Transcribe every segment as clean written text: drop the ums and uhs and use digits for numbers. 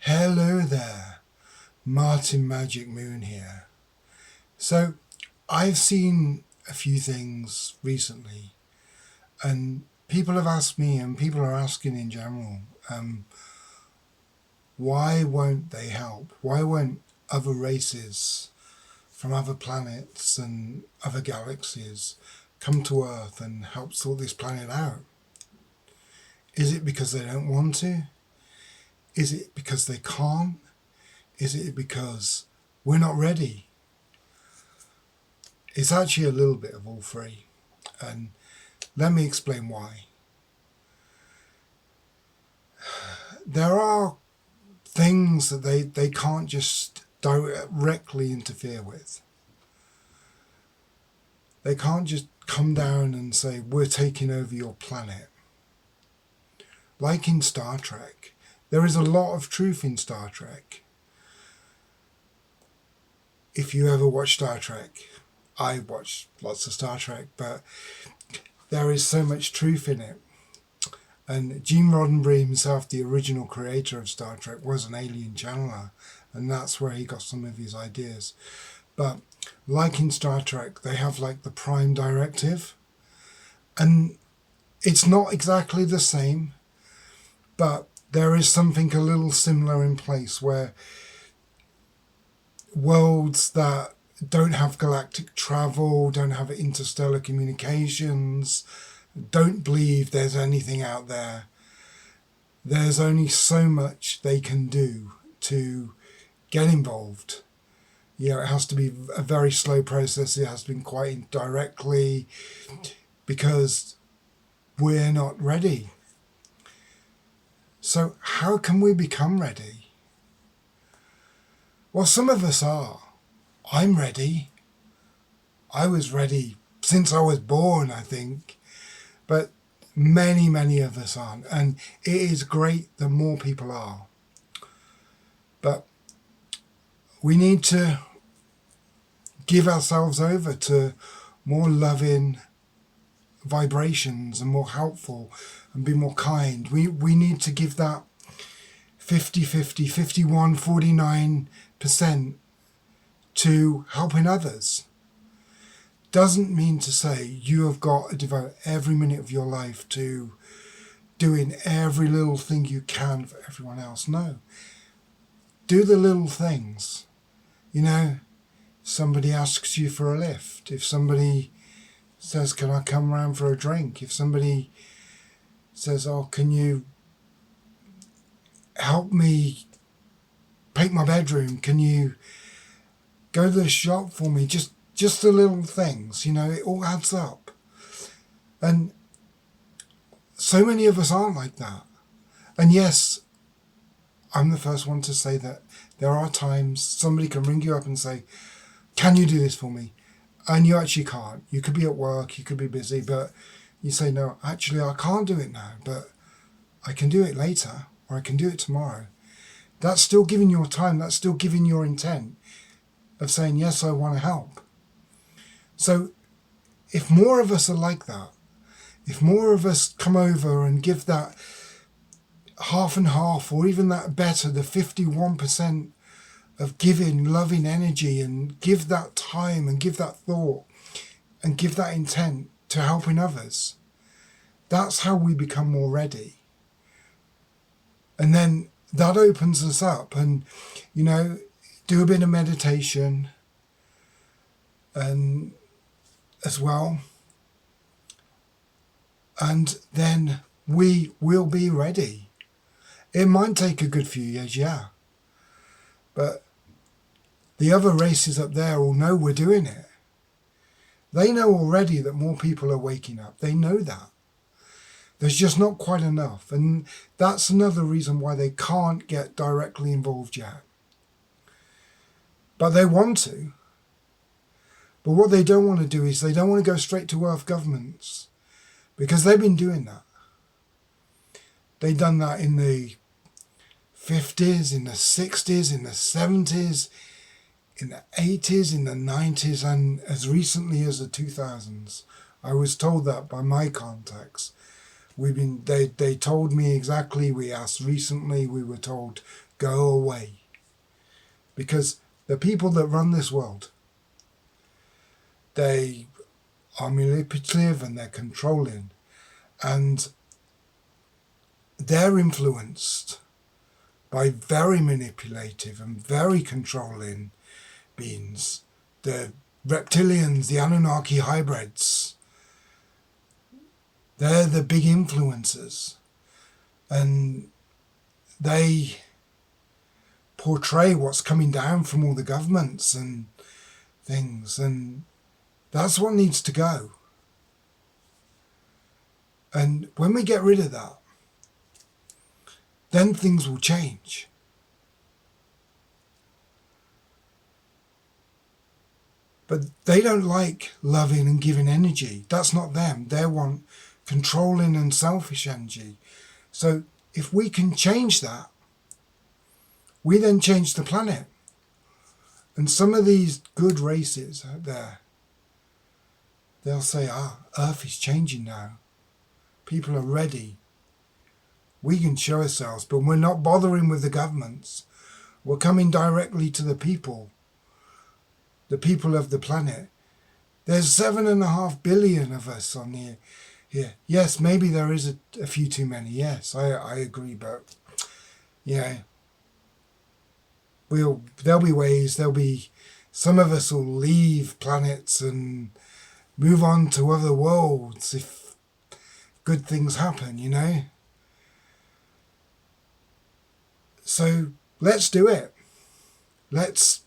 Hello there, Martin Magic Moon here. So, I've seen a few things recently, and people have asked me, and people are asking in general, why won't they help? Why won't other races from other planets and other galaxies come to Earth and help sort this planet out? Is it because they don't want to? Is it because they can't? Is it because we're not ready? It's actually a little bit of all three. And let me explain why. There are things that they can't just directly interfere with. They can't just come down and say, we're taking over your planet. Like in Star Trek, there is a lot of truth in Star Trek. If you ever watch Star Trek, I watch lots of Star Trek, but there is so much truth in it. And Gene Roddenberry himself, the original creator of Star Trek, was an alien channeler, and that's where he got some of his ideas. But like in Star Trek, they have like the Prime Directive, and it's not exactly the same, but there is something a little similar in place where worlds that don't have galactic travel, don't have interstellar communications, don't believe there's anything out there. There's only so much they can do to get involved. You know, it has to be a very slow process. It has to be quite directly because we're not ready. So how can we become ready? Well, some of us are. I'm ready. I was ready since I was born, I think. But many of us aren't. And it is great that more people are. But we need to give ourselves over to more loving vibrations and more helpful and be more kind. We need to give that 50-50, 51-49% to helping others. Doesn't mean to say you have got to devote every minute of your life to doing every little thing you can for everyone else. No. Do the little things. You know, somebody asks you for a lift. If somebody says, can I come round for a drink? If somebody says, oh, can you help me paint my bedroom? Can you go to the shop for me? Just the little things, you know, it all adds up. And so many of us aren't like that. And yes, I'm the first one to say that there are times somebody can ring you up and say, can you do this for me? And you actually can't. You could be at work, you could be busy, but you say, no, actually I can't do it now, but I can do it later, or I can do it tomorrow. That's still giving your time. That's still giving your intent of saying, yes, I want to help. So if more of us are like that, if more of us come over and give that half and half, or even that better, the 51% of giving, loving energy, and give that time and give that thought and give that intent to helping others, that's how we become more ready. And then that opens us up, and, you know, do a bit of meditation and as well. And then we will be ready. It might take a good few years, yeah. But the other races up there will know we're doing it. They know already that more people are waking up. They know that. There's just not quite enough. And that's another reason why they can't get directly involved yet. But they want to. But what they don't want to do is they don't want to go straight to Earth governments, because they've been doing that. They've done that in the 50s, in the 60s, in the 70s, in the 80s, in the 90s, and as recently as the 2000s. I was told that by my contacts. They told me exactly. We asked recently, we were told go away. Because the people that run this world, they are manipulative and they're controlling, and they're influenced by very manipulative and very controlling beings. The reptilians, the Anunnaki hybrids, they're the big influencers, and they portray what's coming down from all the governments and things, and that's what needs to go. And when we get rid of that, then things will change. But they don't like loving and giving energy. That's not them. They want controlling and selfish energy. So if we can change that, we then change the planet. And some of these good races out there, they'll say, Earth is changing now. People are ready. We can show ourselves, but we're not bothering with the governments. We're coming directly to the people of the planet. There's 7.5 billion of us on here. Yes, maybe there is a few too many. Yes, I agree, but yeah, there'll be ways. Some of us will leave planets and move on to other worlds if good things happen, So let's do it. Let's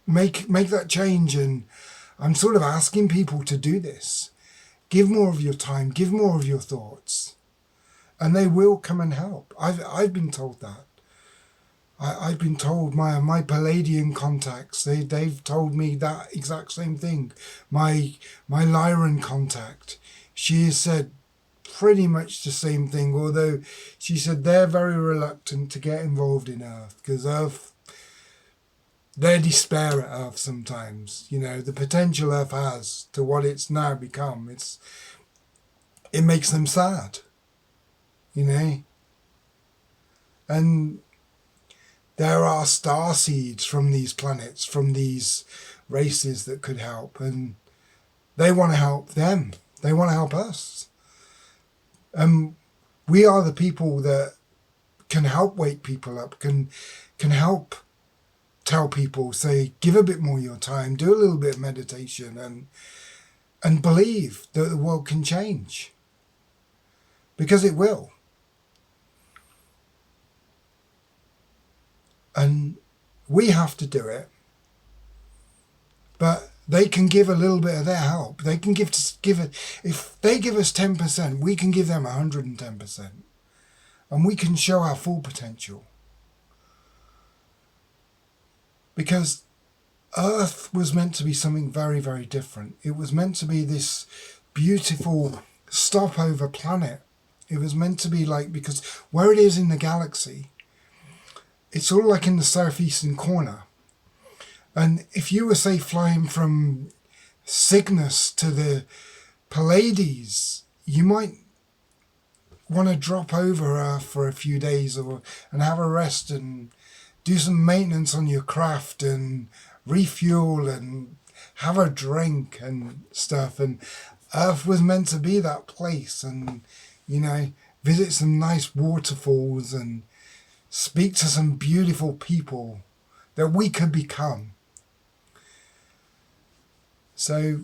make that change. And I'm sort of asking people to do this. Give more of your time, give more of your thoughts, and they will come and help. I've been told that. I've been told my Palladian contacts, they've told me that exact same thing. My Lyran contact, she has said pretty much the same thing, although she said they're very reluctant to get involved in Earth, because Earth, they despair at Earth sometimes. The potential Earth has to what it's now become, it makes them sad, and there are star seeds from these planets, from these races that could help, and they want to help them. They want to help us. We are the people that can help wake people up, can help tell people, say, give a bit more of your time, do a little bit of meditation, and believe that the world can change. Because it will. And we have to do it. But they can give a little bit of their help. They can give it. If they give us 10%, we can give them 110%. And we can show our full potential. Because Earth was meant to be something very, very different. It was meant to be this beautiful stopover planet. It was meant to be because where it is in the galaxy, it's all like in the southeastern corner. And if you were, say, flying from Cygnus to the Pleiades, you might want to drop over Earth for a few days and have a rest and do some maintenance on your craft and refuel and have a drink and stuff. And Earth was meant to be that place, and, visit some nice waterfalls and speak to some beautiful people that we could become. So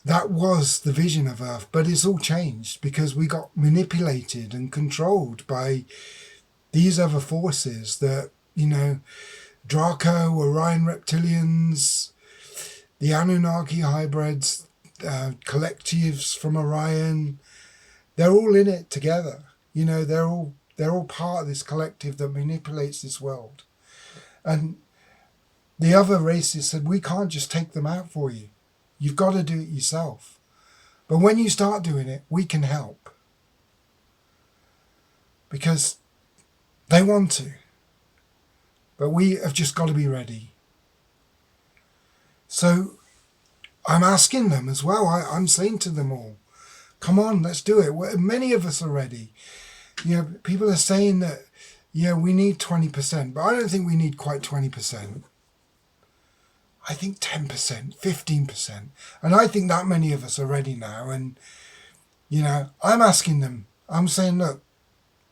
that was the vision of Earth, but it's all changed because we got manipulated and controlled by these other forces that, Draco, Orion reptilians, the Anunnaki hybrids, collectives from Orion, they're all in it together. They're all part of this collective that manipulates this world. And the other races said, we can't just take them out for you. You've got to do it yourself. But when you start doing it, we can help. Because they want to. But we have just got to be ready. So I'm asking them as well. I'm saying to them all, come on, let's do it. Many of us are ready. People are saying that, yeah, we need 20%, but I don't think we need quite 20%. I think 10%, 15%. And I think that many of us are ready now. And, you know, I'm asking them, I'm saying, look,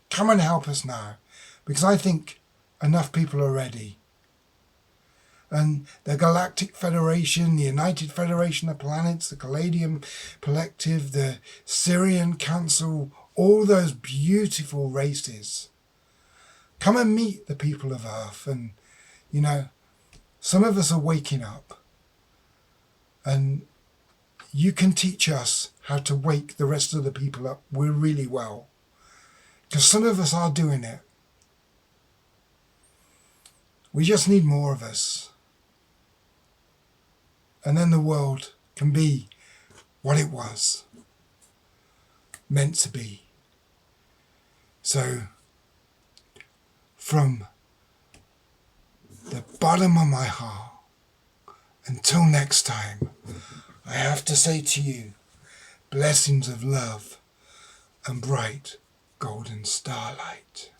come and help us now. Because I think enough people are ready. And the Galactic Federation, the United Federation of Planets, the Palladium Collective, the Syrian Council, all those beautiful races. Come and meet the people of Earth. And, you know, some of us are waking up. And you can teach us how to wake the rest of the people up really well. Because some of us are doing it. We just need more of us. And then the world can be what it was meant to be. So, from the bottom of my heart, until next time, I have to say to you, blessings of love and bright golden starlight.